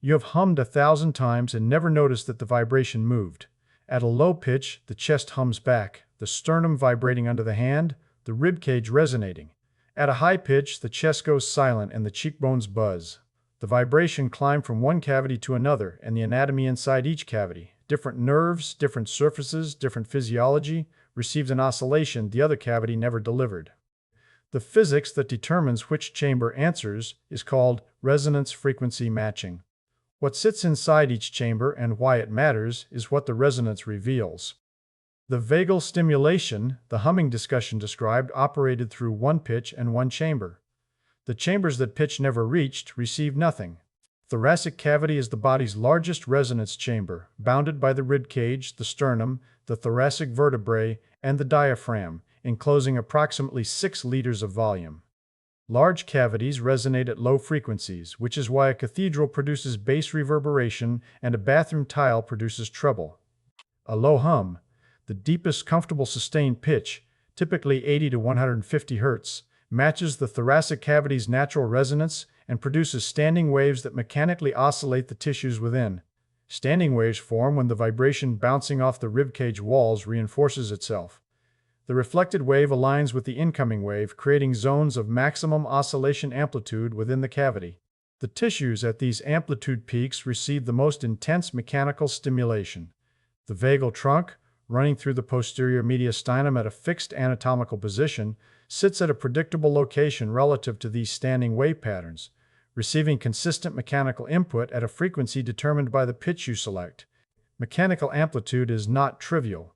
You have hummed 1,000 times and never noticed that the vibration moved. At a low pitch, the chest hums back, the sternum vibrating under the hand, the rib cage resonating. At a high pitch, the chest goes silent and the cheekbones buzz. The vibration climbs from one cavity to another, and the anatomy inside each cavity, different nerves, different surfaces, different physiology, receives an oscillation the other cavity never delivered. The physics that determines which chamber answers is called resonance frequency matching. What sits inside each chamber and why it matters is what the resonance reveals. The vagal stimulation, the humming discussion described, operated through one pitch and one chamber. The chambers that pitch never reached received nothing. Thoracic cavity is the body's largest resonance chamber, bounded by the rib cage, the sternum, the thoracic vertebrae, and the diaphragm, enclosing approximately 6 liters of volume. Large cavities resonate at low frequencies, which is why a cathedral produces bass reverberation and a bathroom tile produces treble. A low hum, the deepest comfortable sustained pitch, typically 80 to 150 Hz, matches the thoracic cavity's natural resonance and produces standing waves that mechanically oscillate the tissues within. Standing waves form when the vibration bouncing off the ribcage walls reinforces itself. The reflected wave aligns with the incoming wave, creating zones of maximum oscillation amplitude within the cavity. The tissues at these amplitude peaks receive the most intense mechanical stimulation. The vagal trunk, running through the posterior mediastinum at a fixed anatomical position, sits at a predictable location relative to these standing wave patterns, receiving consistent mechanical input at a frequency determined by the pitch you select. Mechanical amplitude is not trivial.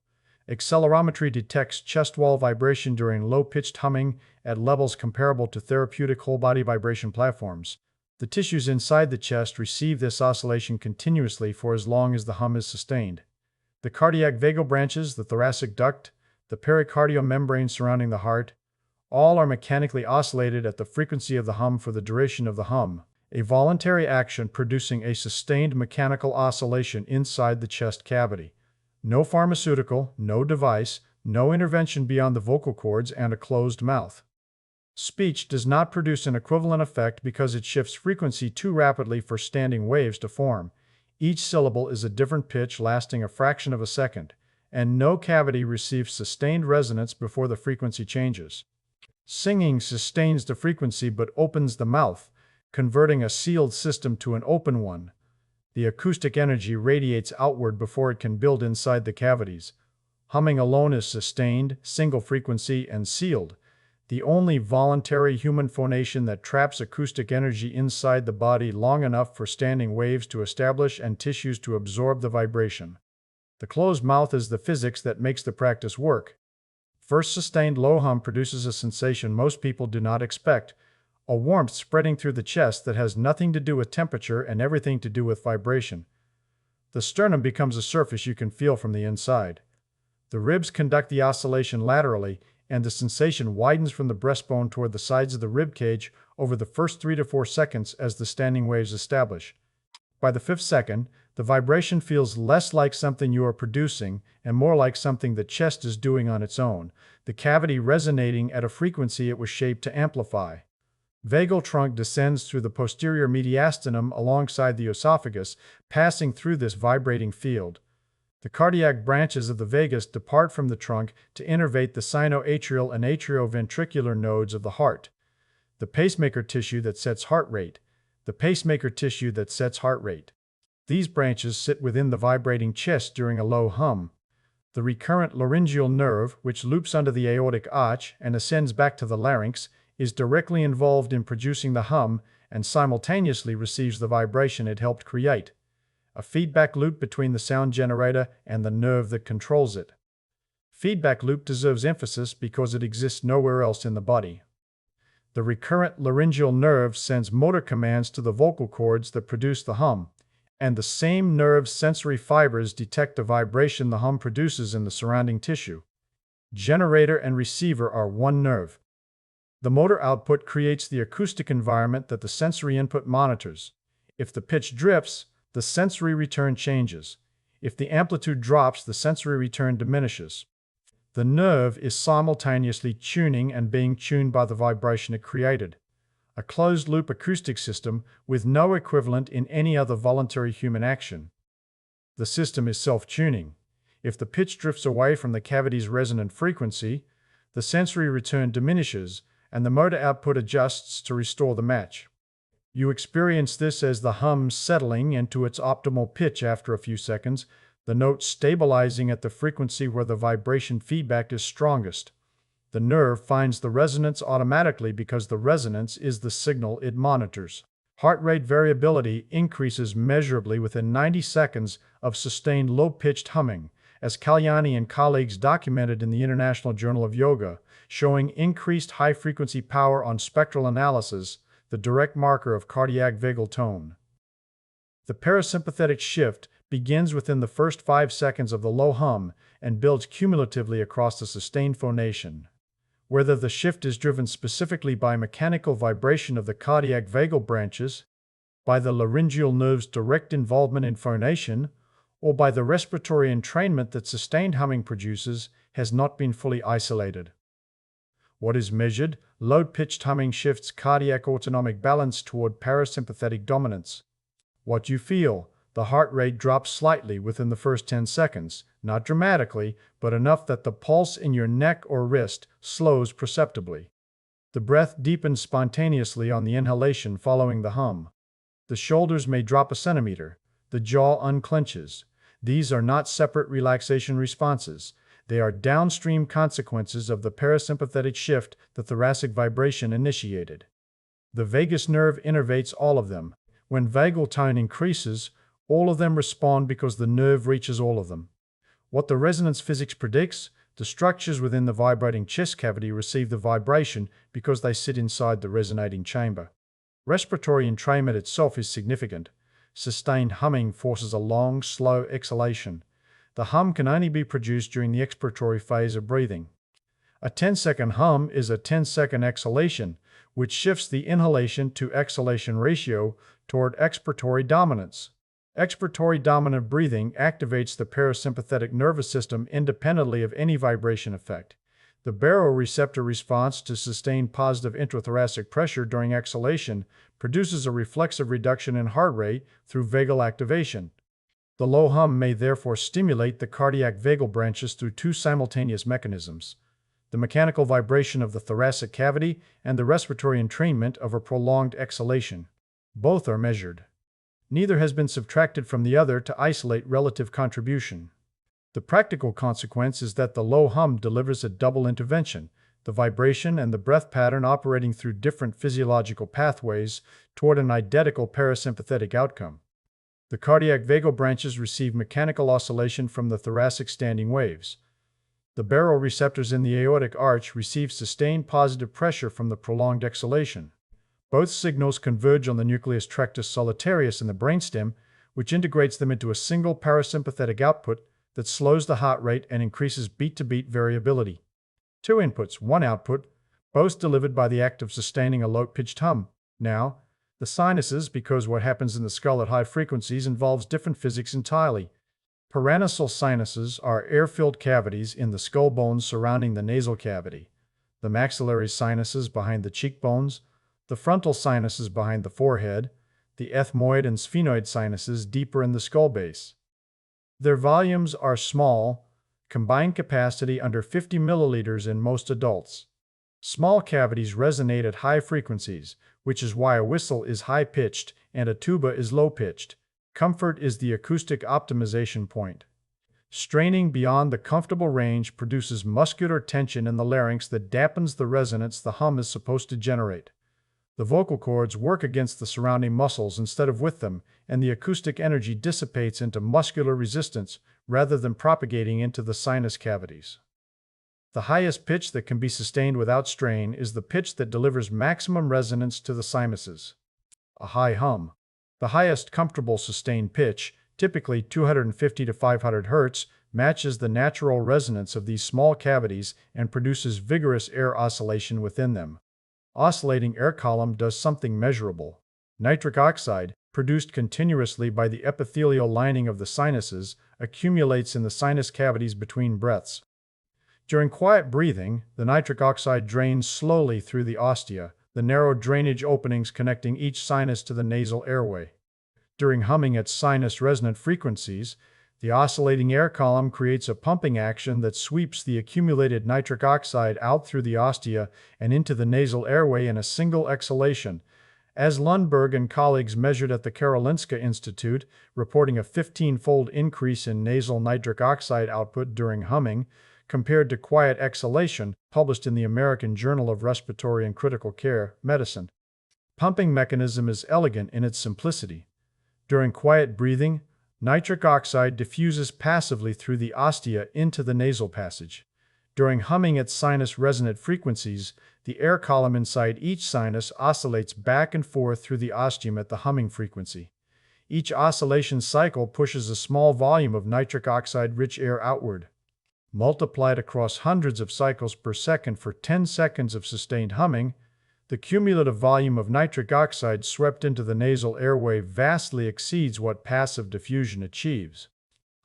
Accelerometry detects chest wall vibration during low-pitched humming at levels comparable to therapeutic whole-body vibration platforms. The tissues inside the chest receive this oscillation continuously for as long as the hum is sustained. The cardiac vagal branches, the thoracic duct, the pericardial membrane surrounding the heart, all are mechanically oscillated at the frequency of the hum for the duration of the hum, a voluntary action producing a sustained mechanical oscillation inside the chest cavity. No pharmaceutical, no device, no intervention beyond the vocal cords and a closed mouth. Speech does not produce an equivalent effect because it shifts frequency too rapidly for standing waves to form. Each syllable is a different pitch lasting a fraction of a second, and no cavity receives sustained resonance before the frequency changes. Singing sustains the frequency but opens the mouth, converting a sealed system to an open one. The acoustic energy radiates outward before it can build inside the cavities. Humming alone is sustained, single frequency, and sealed, the only voluntary human phonation that traps acoustic energy inside the body long enough for standing waves to establish and tissues to absorb the vibration. The closed mouth is the physics that makes the practice work. First sustained low hum produces a sensation most people do not expect, a warmth spreading through the chest that has nothing to do with temperature and everything to do with vibration. The sternum becomes a surface you can feel from the inside. The ribs conduct the oscillation laterally, and the sensation widens from the breastbone toward the sides of the rib cage over the first 3 to 4 seconds as the standing waves establish. By the 5th second, the vibration feels less like something you are producing and more like something the chest is doing on its own, the cavity resonating at a frequency it was shaped to amplify. Vagal trunk descends through the posterior mediastinum alongside the esophagus, passing through this vibrating field. The cardiac branches of the vagus depart from the trunk to innervate the sinoatrial and atrioventricular nodes of the heart, the pacemaker tissue that sets heart rate. These branches sit within the vibrating chest during a low hum. The recurrent laryngeal nerve, which loops under the aortic arch and ascends back to the larynx, is directly involved in producing the hum and simultaneously receives the vibration it helped create. A feedback loop between the sound generator and the nerve that controls it. Feedback loop deserves emphasis because it exists nowhere else in the body. The recurrent laryngeal nerve sends motor commands to the vocal cords that produce the hum, and the same nerve's sensory fibers detect the vibration the hum produces in the surrounding tissue. Generator and receiver are one nerve. The motor output creates the acoustic environment that the sensory input monitors. If the pitch drifts, the sensory return changes. If the amplitude drops, the sensory return diminishes. The nerve is simultaneously tuning and being tuned by the vibration it created. a closed-loop acoustic system with no equivalent in any other voluntary human action. The system is self-tuning. If the pitch drifts away from the cavity's resonant frequency, the sensory return diminishes and the motor output adjusts to restore the match. You experience this as the hum settling into its optimal pitch after a few seconds, the note stabilizing at the frequency where the vibration feedback is strongest. The nerve finds the resonance automatically because the resonance is the signal it monitors. Heart rate variability increases measurably within 90 seconds of sustained low-pitched humming, as Kalyani and colleagues documented in the International Journal of Yoga, showing increased high-frequency power on spectral analysis, the direct marker of cardiac vagal tone. The parasympathetic shift begins within the first 5 seconds of the low hum and builds cumulatively across the sustained phonation. Whether the shift is driven specifically by mechanical vibration of the cardiac vagal branches, by the laryngeal nerve's direct involvement in phonation, or by the respiratory entrainment that sustained humming produces, has not been fully isolated. What is measured? Low-pitched humming shifts cardiac autonomic balance toward parasympathetic dominance. What you feel? The heart rate drops slightly within the first 10 seconds, not dramatically, but enough that the pulse in your neck or wrist slows perceptibly. The breath deepens spontaneously on the inhalation following the hum. The shoulders may drop a centimeter. The jaw unclenches. These are not separate relaxation responses. They are downstream consequences of the parasympathetic shift the thoracic vibration initiated. The vagus nerve innervates all of them. When vagal tone increases, all of them respond because the nerve reaches all of them. What the resonance physics predicts? The structures within the vibrating chest cavity receive the vibration because they sit inside the resonating chamber. Respiratory entrainment itself is significant. Sustained humming forces a long, slow exhalation. The hum can only be produced during the expiratory phase of breathing. A 10-second hum is a 10-second exhalation, which shifts the inhalation to exhalation ratio toward expiratory dominance. Expiratory dominant breathing activates the parasympathetic nervous system independently of any vibration effect. The baroreceptor response to sustained positive intrathoracic pressure during exhalation produces a reflexive reduction in heart rate through vagal activation. The low hum may therefore stimulate the cardiac vagal branches through two simultaneous mechanisms: the mechanical vibration of the thoracic cavity and the respiratory entrainment of a prolonged exhalation. Both are measured. Neither has been subtracted from the other to isolate relative contribution. The practical consequence is that the low hum delivers a double intervention, the vibration and the breath pattern operating through different physiological pathways toward an identical parasympathetic outcome. The cardiac vagal branches receive mechanical oscillation from the thoracic standing waves. The baroreceptors in the aortic arch receive sustained positive pressure from the prolonged exhalation. Both signals converge on the nucleus tractus solitarius in the brainstem, which integrates them into a single parasympathetic output that slows the heart rate and increases beat-to-beat variability. Two inputs, one output, both delivered by the act of sustaining a low-pitched hum. Now, the sinuses, because what happens in the skull at high frequencies involves different physics entirely. Paranasal sinuses are air-filled cavities in the skull bones surrounding the nasal cavity. The maxillary sinuses behind the cheekbones, the frontal sinuses behind the forehead, the ethmoid and sphenoid sinuses deeper in the skull base. Their volumes are small, combined capacity under 50 milliliters in most adults. Small cavities resonate at high frequencies, which is why a whistle is high-pitched and a tuba is low-pitched. Comfort is the acoustic optimization point. Straining beyond the comfortable range produces muscular tension in the larynx that dampens the resonance the hum is supposed to generate. The vocal cords work against the surrounding muscles instead of with them, and the acoustic energy dissipates into muscular resistance rather than propagating into the sinus cavities. The highest pitch that can be sustained without strain is the pitch that delivers maximum resonance to the sinuses. A high hum. The highest comfortable sustained pitch, typically 250 to 500 Hz, matches the natural resonance of these small cavities and produces vigorous air oscillation within them. Oscillating air column does something measurable. Nitric oxide, produced continuously by the epithelial lining of the sinuses, accumulates in the sinus cavities between breaths. During quiet breathing, the nitric oxide drains slowly through the ostia, the narrow drainage openings connecting each sinus to the nasal airway. During humming at sinus resonant frequencies, the oscillating air column creates a pumping action that sweeps the accumulated nitric oxide out through the ostia and into the nasal airway in a single exhalation, as Lundberg and colleagues measured at the Karolinska Institute, reporting a 15-fold increase in nasal nitric oxide output during humming, compared to quiet exhalation, published in the American Journal of Respiratory and Critical Care Medicine. Pumping mechanism is elegant in its simplicity. During quiet breathing, nitric oxide diffuses passively through the ostia into the nasal passage. During humming at sinus resonant frequencies, the air column inside each sinus oscillates back and forth through the ostium at the humming frequency. Each oscillation cycle pushes a small volume of nitric oxide-rich air outward. Multiplied across hundreds of cycles per second for 10 seconds of sustained humming, the cumulative volume of nitric oxide swept into the nasal airway vastly exceeds what passive diffusion achieves.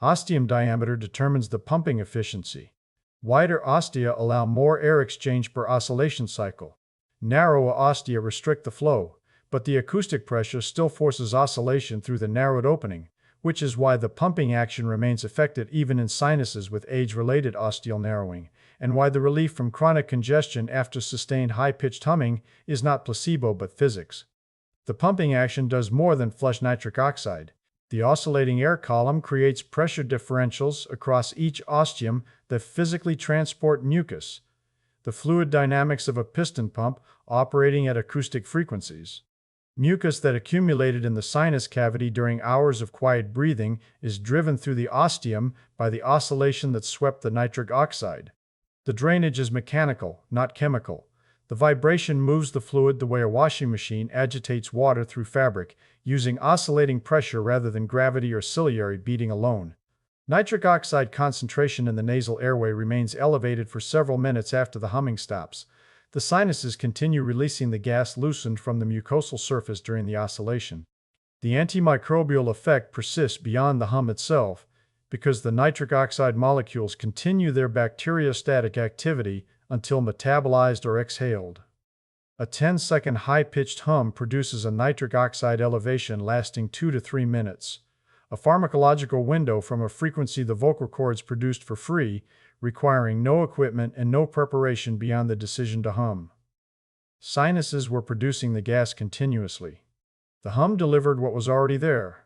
Ostium diameter determines the pumping efficiency. Wider ostia allow more air exchange per oscillation cycle. Narrower ostia restrict the flow, but the acoustic pressure still forces oscillation through the narrowed opening, which is why the pumping action remains effective even in sinuses with age-related ostial narrowing, and why the relief from chronic congestion after sustained high-pitched humming is not placebo but physics. The pumping action does more than flush nitric oxide. The oscillating air column creates pressure differentials across each ostium that physically transport mucus, the fluid dynamics of a piston pump operating at acoustic frequencies. Mucus that accumulated in the sinus cavity during hours of quiet breathing is driven through the ostium by the oscillation that swept the nitric oxide. The drainage is mechanical, not chemical. The vibration moves the fluid the way a washing machine agitates water through fabric, using oscillating pressure rather than gravity or ciliary beating alone. Nitric oxide concentration in the nasal airway remains elevated for several minutes after the humming stops. The sinuses continue releasing the gas loosened from the mucosal surface during the oscillation. The antimicrobial effect persists beyond the hum itself because the nitric oxide molecules continue their bacteriostatic activity until metabolized or exhaled. A 10-second high-pitched hum produces a nitric oxide elevation lasting 2 to 3 minutes, a pharmacological window from a frequency the vocal cords produced for free, requiring no equipment and no preparation beyond the decision to hum. Sinuses were producing the gas continuously. The hum delivered what was already there.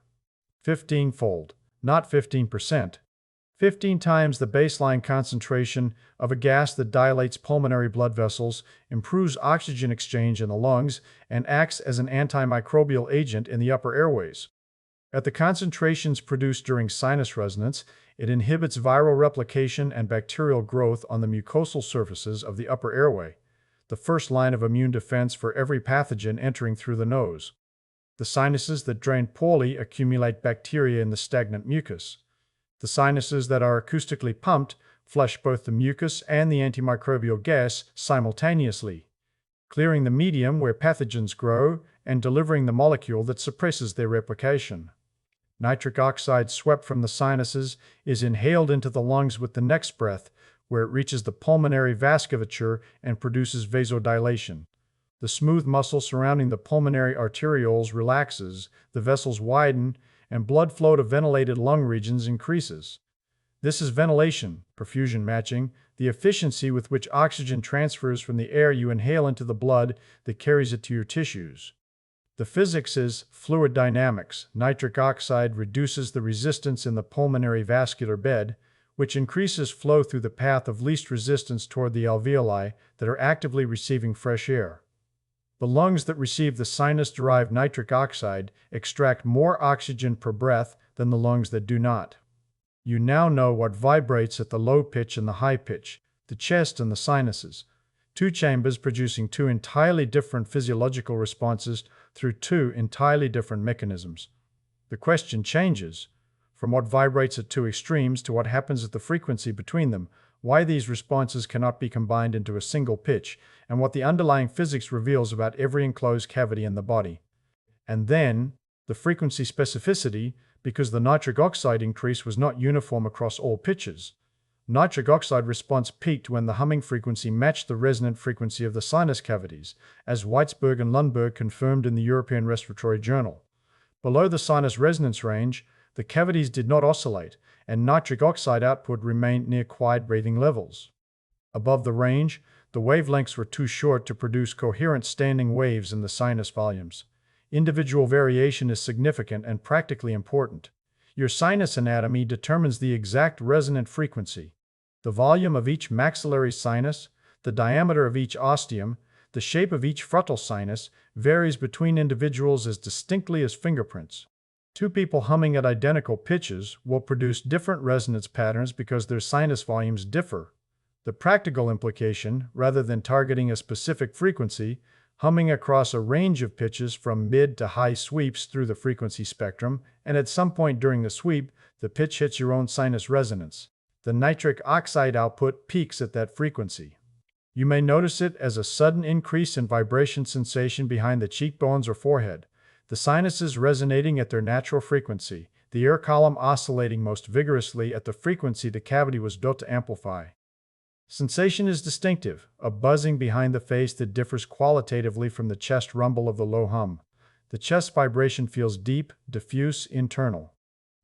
15-fold, not 15%. 15 times the baseline concentration of a gas that dilates pulmonary blood vessels, improves oxygen exchange in the lungs, and acts as an antimicrobial agent in the upper airways. At the concentrations produced during sinus resonance, it inhibits viral replication and bacterial growth on the mucosal surfaces of the upper airway, the first line of immune defense for every pathogen entering through the nose. The sinuses that drain poorly accumulate bacteria in the stagnant mucus. The sinuses that are acoustically pumped flush both the mucus and the antimicrobial gas simultaneously, clearing the medium where pathogens grow and delivering the molecule that suppresses their replication. Nitric oxide swept from the sinuses is inhaled into the lungs with the next breath, where it reaches the pulmonary vasculature and produces vasodilation. The smooth muscle surrounding the pulmonary arterioles relaxes, the vessels widen, and blood flow to ventilated lung regions increases. This is ventilation, perfusion matching, the efficiency with which oxygen transfers from the air you inhale into the blood that carries it to your tissues. The physics is fluid dynamics. Nitric oxide reduces the resistance in the pulmonary vascular bed, which increases flow through the path of least resistance toward the alveoli that are actively receiving fresh air. The lungs that receive the sinus-derived nitric oxide extract more oxygen per breath than the lungs that do not. You now know what vibrates at the low pitch and the high pitch, the chest and the sinuses, two chambers producing two entirely different physiological responses through two entirely different mechanisms. The question changes from what vibrates at two extremes to what happens at the frequency between them, why these responses cannot be combined into a single pitch, and what the underlying physics reveals about every enclosed cavity in the body. And then, the frequency specificity, because the nitric oxide increase was not uniform across all pitches. Nitric oxide response peaked when the humming frequency matched the resonant frequency of the sinus cavities, as Weitzberg and Lundberg confirmed in the European Respiratory Journal. Below the sinus resonance range, the cavities did not oscillate, and nitric oxide output remained near quiet breathing levels. Above the range, the wavelengths were too short to produce coherent standing waves in the sinus volumes. Individual variation is significant and practically important. Your sinus anatomy determines the exact resonant frequency. The volume of each maxillary sinus, the diameter of each ostium, the shape of each frontal sinus varies between individuals as distinctly as fingerprints. Two people humming at identical pitches will produce different resonance patterns because their sinus volumes differ. The practical implication, rather than targeting a specific frequency, humming across a range of pitches from mid to high sweeps through the frequency spectrum, and at some point during the sweep, the pitch hits your own sinus resonance. The nitric oxide output peaks at that frequency. You may notice it as a sudden increase in vibration sensation behind the cheekbones or forehead, the sinuses resonating at their natural frequency, the air column oscillating most vigorously at the frequency the cavity was built to amplify. Sensation is distinctive, a buzzing behind the face that differs qualitatively from the chest rumble of the low hum. The chest vibration feels deep, diffuse, internal.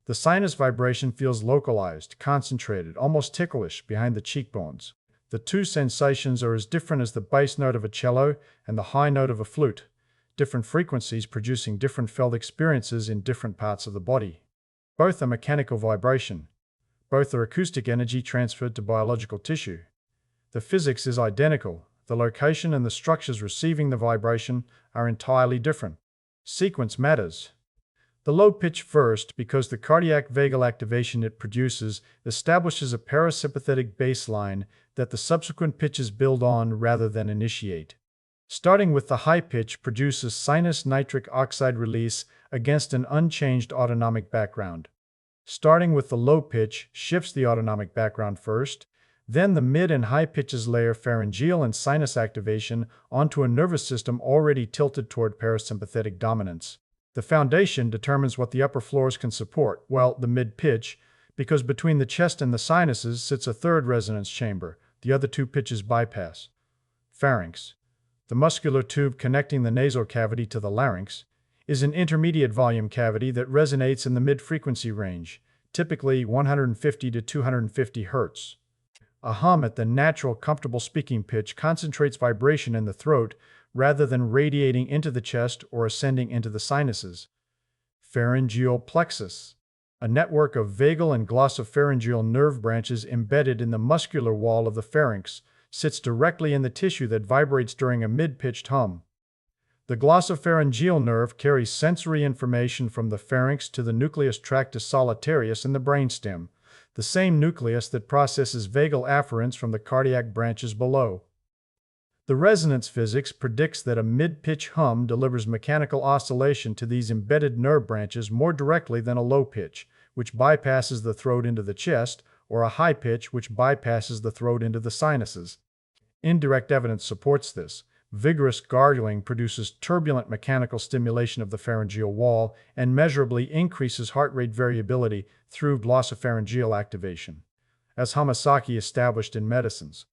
The sinus vibration feels localized, concentrated, almost ticklish behind the cheekbones. The two sensations are as different as the bass note of a cello and the high note of a flute, different frequencies producing different felt experiences in different parts of the body. Both are mechanical vibration. Both are acoustic energy transferred to biological tissue. The physics is identical. The location and the structures receiving the vibration are entirely different. Sequence matters. The low pitch first, because the cardiac vagal activation it produces establishes a parasympathetic baseline that the subsequent pitches build on rather than initiate. Starting with the high pitch produces sinus nitric oxide release against an unchanged autonomic background. Starting with the low pitch shifts the autonomic background first, then the mid and high pitches layer pharyngeal and sinus activation onto a nervous system already tilted toward parasympathetic dominance. The foundation determines what the upper floors can support, well, the mid-pitch, because between the chest and the sinuses sits a third resonance chamber, the other two pitches bypass. Pharynx, the muscular tube connecting the nasal cavity to the larynx, is an intermediate volume cavity that resonates in the mid-frequency range, typically 150 to 250 Hz. A hum at the natural, comfortable speaking pitch concentrates vibration in the throat rather than radiating into the chest or ascending into the sinuses. Pharyngeal plexus, a network of vagal and glossopharyngeal nerve branches embedded in the muscular wall of the pharynx, sits directly in the tissue that vibrates during a mid-pitched hum. The glossopharyngeal nerve carries sensory information from the pharynx to the nucleus tractus solitarius in the brainstem, the same nucleus that processes vagal afferents from the cardiac branches below. The resonance physics predicts that a mid-pitch hum delivers mechanical oscillation to these embedded nerve branches more directly than a low pitch, which bypasses the throat into the chest, or a high pitch which bypasses the throat into the sinuses. Indirect evidence supports this. Vigorous gargling produces turbulent mechanical stimulation of the pharyngeal wall and measurably increases heart rate variability through glossopharyngeal activation, as Hamasaki established in Medicines.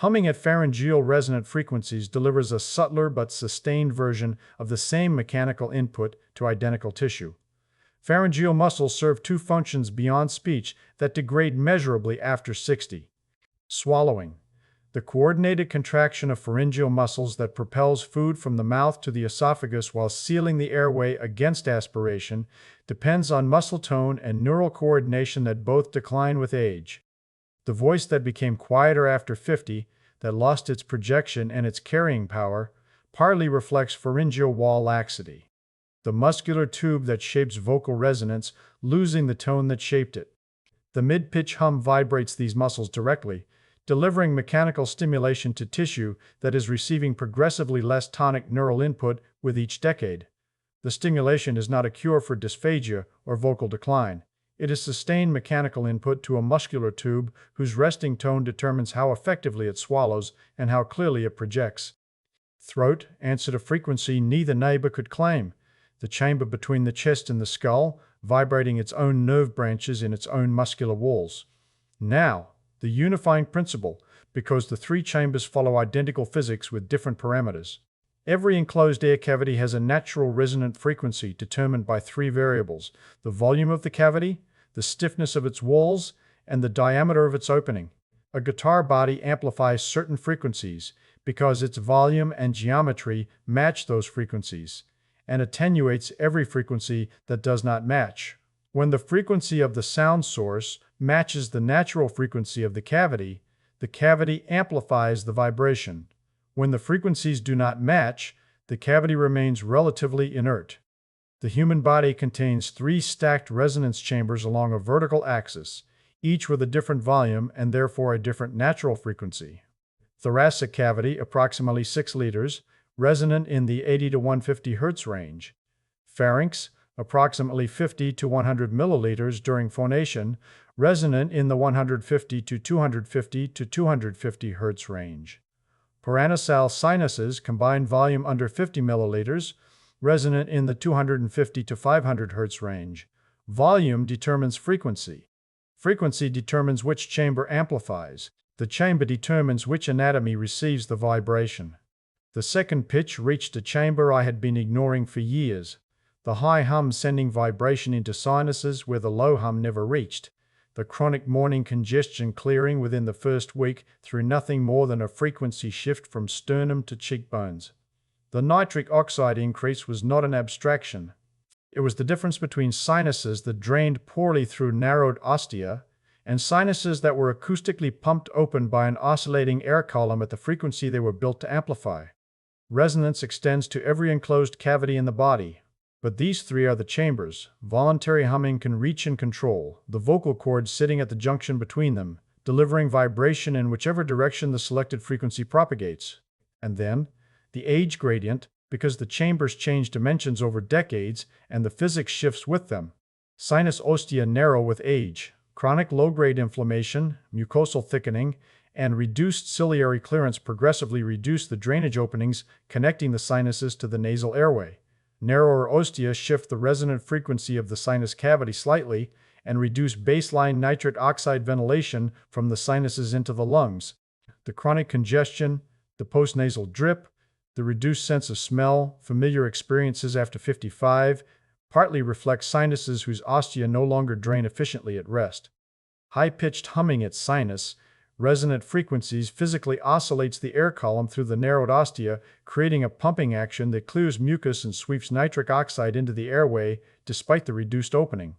Humming at pharyngeal resonant frequencies delivers a subtler but sustained version of the same mechanical input to identical tissue. Pharyngeal muscles serve two functions beyond speech that degrade measurably after 60. Swallowing. The coordinated contraction of pharyngeal muscles that propels food from the mouth to the esophagus while sealing the airway against aspiration depends on muscle tone and neural coordination that both decline with age. The voice that became quieter after 50, that lost its projection and its carrying power, partly reflects pharyngeal wall laxity. The muscular tube that shapes vocal resonance losing the tone that shaped it. The mid-pitch hum vibrates these muscles directly, delivering mechanical stimulation to tissue that is receiving progressively less tonic neural input with each decade. The stimulation is not a cure for dysphagia or vocal decline. It is sustained mechanical input to a muscular tube whose resting tone determines how effectively it swallows and how clearly it projects. Throat answered a frequency neither neighbor could claim, the chamber between the chest and the skull, vibrating its own nerve branches in its own muscular walls. Now, the unifying principle, because the three chambers follow identical physics with different parameters. Every enclosed air cavity has a natural resonant frequency determined by three variables: the volume of the cavity, the stiffness of its walls, and the diameter of its opening. A guitar body amplifies certain frequencies because its volume and geometry match those frequencies, and attenuates every frequency that does not match. When the frequency of the sound source matches the natural frequency of the cavity amplifies the vibration. When the frequencies do not match, the cavity remains relatively inert. The human body contains three stacked resonance chambers along a vertical axis, each with a different volume and therefore a different natural frequency. Thoracic cavity, approximately 6 liters, resonant in the 80 to 150 Hz range. Pharynx, approximately 50 to 100 milliliters during phonation, resonant in the 150 to 250 to 250 Hz range. Paranasal sinuses, combined volume under 50 milliliters, resonant in the 250 to 500 Hz range. Volume determines frequency. Frequency determines which chamber amplifies. The chamber determines which anatomy receives the vibration. The second pitch reached a chamber I had been ignoring for years, the high hum sending vibration into sinuses where the low hum never reached, the chronic morning congestion clearing within the first week through nothing more than a frequency shift from sternum to cheekbones. The nitric oxide increase was not an abstraction. It was the difference between sinuses that drained poorly through narrowed ostia and sinuses that were acoustically pumped open by an oscillating air column at the frequency they were built to amplify. Resonance extends to every enclosed cavity in the body. But these three are the chambers. Voluntary humming can reach and control the vocal cords sitting at the junction between them, delivering vibration in whichever direction the selected frequency propagates. And then, the age gradient, because the chambers change dimensions over decades and the physics shifts with them. Sinus ostia narrow with age. Chronic low-grade inflammation, mucosal thickening, and reduced ciliary clearance progressively reduce the drainage openings connecting the sinuses to the nasal airway. Narrower ostia shift the resonant frequency of the sinus cavity slightly and reduce baseline nitric oxide ventilation from the sinuses into the lungs. The chronic congestion, the postnasal drip, the reduced sense of smell, familiar experiences after 55, partly reflect sinuses whose ostia no longer drain efficiently at rest. High-pitched humming at sinus, resonant frequencies physically oscillates the air column through the narrowed ostia, creating a pumping action that clears mucus and sweeps nitric oxide into the airway despite the reduced opening.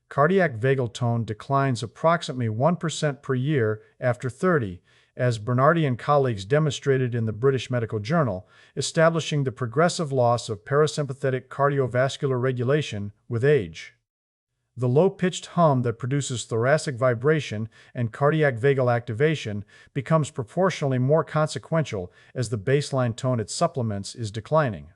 Cardiac vagal tone declines approximately 1% per year after 30, as Bernardi and colleagues demonstrated in the British Medical Journal, establishing the progressive loss of parasympathetic cardiovascular regulation with age. The low-pitched hum that produces thoracic vibration and cardiac vagal activation becomes proportionally more consequential as the baseline tone it supplements is declining.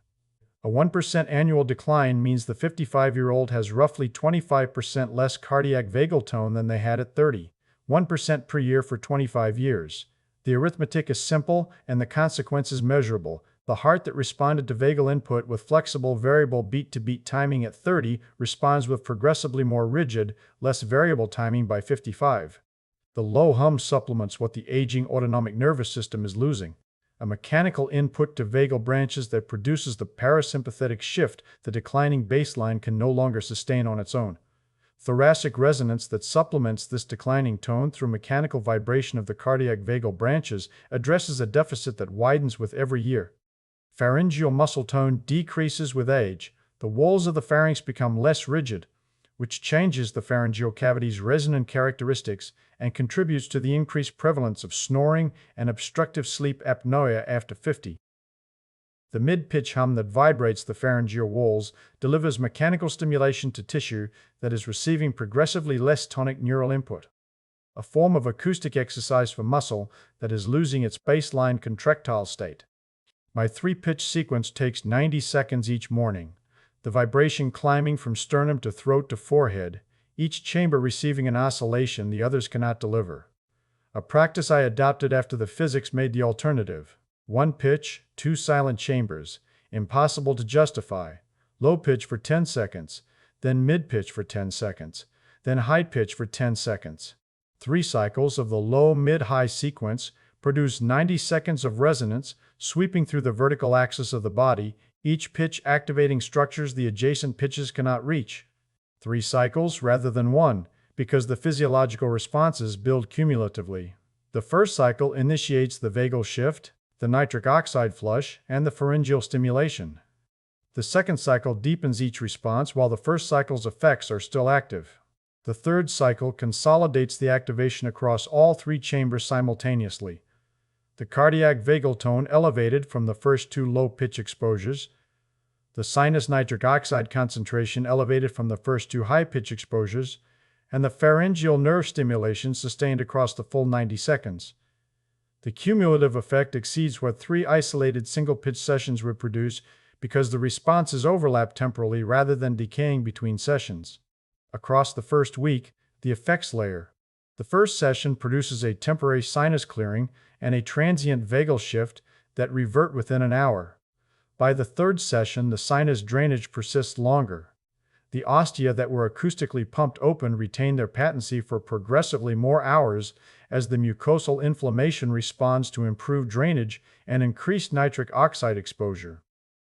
A 1% annual decline means the 55-year-old has roughly 25% less cardiac vagal tone than they had at 30, 1% per year for 25 years. The arithmetic is simple and the consequences measurable. The heart that responded to vagal input with flexible variable beat-to-beat timing at 30 responds with progressively more rigid, less variable timing by 55. The low hum supplements what the aging autonomic nervous system is losing: a mechanical input to vagal branches that produces the parasympathetic shift the declining baseline can no longer sustain on its own. Thoracic resonance that supplements this declining tone through mechanical vibration of the cardiac vagal branches addresses a deficit that widens with every year. Pharyngeal muscle tone decreases with age. The walls of the pharynx become less rigid, which changes the pharyngeal cavity's resonant characteristics and contributes to the increased prevalence of snoring and obstructive sleep apnea after 50. The mid-pitch hum that vibrates the pharyngeal walls delivers mechanical stimulation to tissue that is receiving progressively less tonic neural input, a form of acoustic exercise for muscle that is losing its baseline contractile state. My 3-pitch sequence takes 90 seconds each morning, the vibration climbing from sternum to throat to forehead, each chamber receiving an oscillation the others cannot deliver. A practice I adopted after the physics made the alternative. 1 pitch, 2 silent chambers, impossible to justify. Low pitch for 10 seconds, then mid pitch for 10 seconds, then high pitch for 10 seconds. 3 cycles of the low-mid-high sequence produce 90 seconds of resonance sweeping through the vertical axis of the body, each pitch activating structures the adjacent pitches cannot reach. 3 cycles rather than 1, because the physiological responses build cumulatively. The first cycle initiates the vagal shift, the nitric oxide flush, and the pharyngeal stimulation. The second cycle deepens each response while the first cycle's effects are still active. The third cycle consolidates the activation across all 3 chambers simultaneously. The cardiac vagal tone elevated from the first 2 low-pitch exposures, the sinus nitric oxide concentration elevated from the first 2 high-pitch exposures, and the pharyngeal nerve stimulation sustained across the full 90 seconds. The cumulative effect exceeds what 3 isolated single-pitch sessions would produce because the responses overlap temporally rather than decaying between sessions. Across the first week, the effects layer. The first session produces a temporary sinus clearing and a transient vagal shift that revert within an hour. By the third session, the sinus drainage persists longer. The ostia that were acoustically pumped open retain their patency for progressively more hours as the mucosal inflammation responds to improved drainage and increased nitric oxide exposure.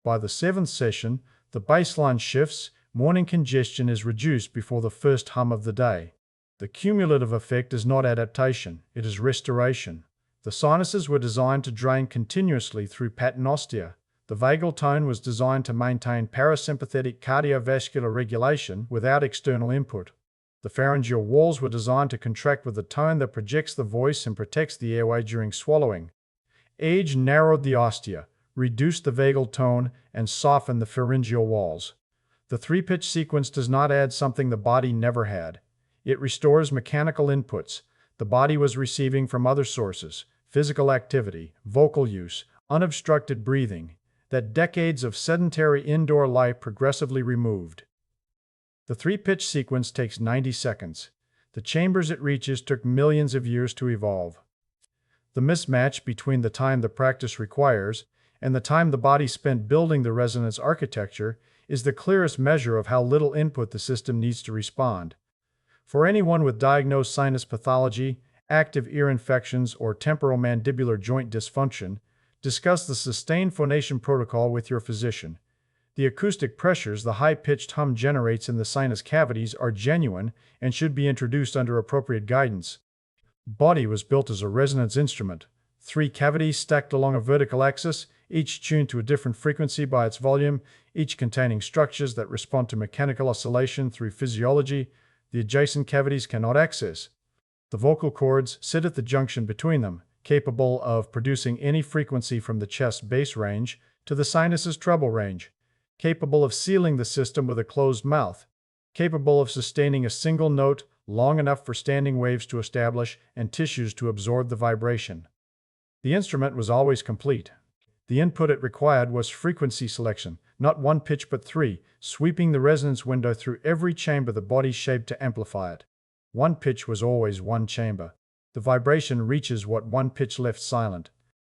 By the 7th session, the baseline shifts, morning congestion is reduced before the first hum of the day. The cumulative effect is not adaptation, it is restoration. The sinuses were designed to drain continuously through patent ostia. The vagal tone was designed to maintain parasympathetic cardiovascular regulation without external input. The pharyngeal walls were designed to contract with a tone that projects the voice and protects the airway during swallowing. Age narrowed the ostia, reduced the vagal tone, and softened the pharyngeal walls. The 3-pitch sequence does not add something the body never had. It restores mechanical inputs the body was receiving from other sources, physical activity, vocal use, unobstructed breathing, that decades of sedentary indoor life progressively removed. The 3-pitch sequence takes 90 seconds. The chambers it reaches took millions of years to evolve. The mismatch between the time the practice requires and the time the body spent building the resonance architecture is the clearest measure of how little input the system needs to respond. For anyone with diagnosed sinus pathology, active ear infections, or temporomandibular joint dysfunction, discuss the sustained phonation protocol with your physician. The acoustic pressures the high-pitched hum generates in the sinus cavities are genuine and should be introduced under appropriate guidance. Body was built as a resonance instrument. 3 cavities stacked along a vertical axis, each tuned to a different frequency by its volume, each containing structures that respond to mechanical oscillation through physiology the adjacent cavities cannot access. The vocal cords sit at the junction between them, capable of producing any frequency from the chest bass range to the sinus's treble range, capable of sealing the system with a closed mouth, capable of sustaining a single note long enough for standing waves to establish and tissues to absorb the vibration. The instrument was always complete. The input it required was frequency selection, not 1 pitch but 3, sweeping the resonance window through every chamber the body shaped to amplify it. 1 pitch was always 1 chamber. The vibration reaches what 1 pitch left silent.